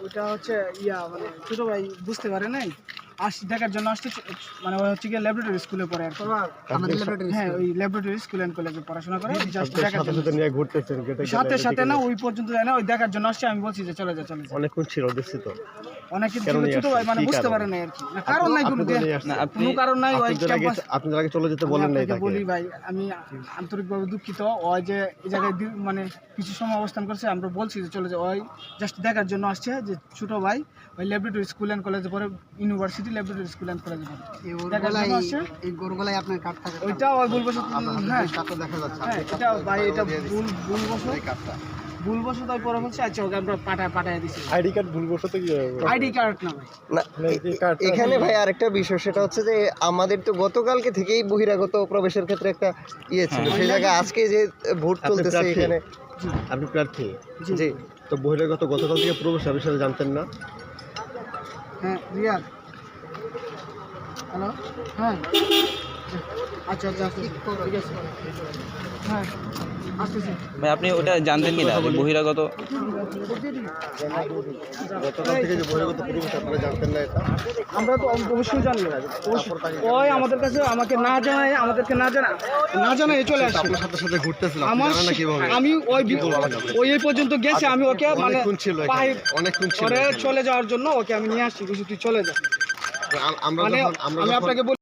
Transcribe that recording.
ওটা হচ্ছে মানে ছোট ভাই বুঝতে পারে নাই দেখার জন্য আসছে, মানে ওই হচ্ছে গিয়ে ল্যাবরেটরি স্কুলে পড়ে আর কি। হ্যাঁ, ওই ল্যাবরেটরি স্কুল অ্যান্ড কলেজে পড়াশোনা করে, জাস্ট দেখার জন্য সাথে সাথে না ওই পর্যন্ত যায় না, ওই দেখার জন্য আসছে। আমি বলছি যে চলে যা চলে যা। অনেকক্ষণ ছিল দেখছি তো, অনেকে ছোট ভাই মানে বুঝতে পারে না আর কি, না কারণ নাই, কোনো কারণ নাই। ওই ক্যাম্পাস আপনাদের আগে চলে যেতে বলেন নাই তাকে? বলি ভাই, আমি আন্তরিকভাবে দুঃখিত। ওই যে এই জায়গায় মানে কিছু সময় অবস্থান করছে, আমরা বলছি যে চলে যায়। ওই জাস্ট দেখার জন্য আসছে যে ছোট ভাই ওই ল্যাবরেটরি স্কুল অ্যান্ড কলেজে পড়ে, ইউনিভার্সিটি ল্যাবরেটরি স্কুল অ্যান্ড কলেজে পড়ে। দেখার জন্য আসছে। এই গরুগুলাই আপনার কাট থাকে, ওইটা ওই বলবশত, হ্যাঁ কাটটা দেখা যাচ্ছে। এটা ভাই এটা ভুলবশত ওই পরে বলছে আচ্ছা ওকে আমরা পাঠায় দিছি। আইডি কার্ড ভুলবশত কি আইডি কার্ড না ভাই, না, এখানে ভাই আরেকটা বিষয়, সেটা হচ্ছে যে আমাদের তো গতকালকে থেকেই বহিরাগত প্রবেশের ক্ষেত্রে একটা ছিল, সেই জায়গায় আজকে যে ভোট চলতেছে এখানে। আপনি প্রার্থী? জি। তো বহিরাগত গতকাল থেকে প্রবেশ বিষয়ে জানতেন না? হ্যাঁ রিয়াদ, হ্যালো, হ্যাঁ আচ্ছা আচ্ছা ঠিক আছে, হ্যাঁ আসতেছি ভাই। আপনি ওটা জানতেন কি না যে বহিরাগত? গতকাল থেকে যে বহিরাগত প্রবেশ আপনারা জানতেন না? এটা আমরা তো অবশ্যই জানি। ওই আমাদের কাছে আমাদেরকে না জানায় চলে আসছে। আপনার সাথে সাথে ঘুরতেছিলাম, জানেন না কিভাবে? আমি ওই এই পর্যন্ত গেছে, আমি ওকে মানে অনেকক্ষণ ছিল চলে যাওয়ার জন্য ওকে আমি নিয়ে আসছি, তুই চলে যা। আমরা মানে আমি আপনাকে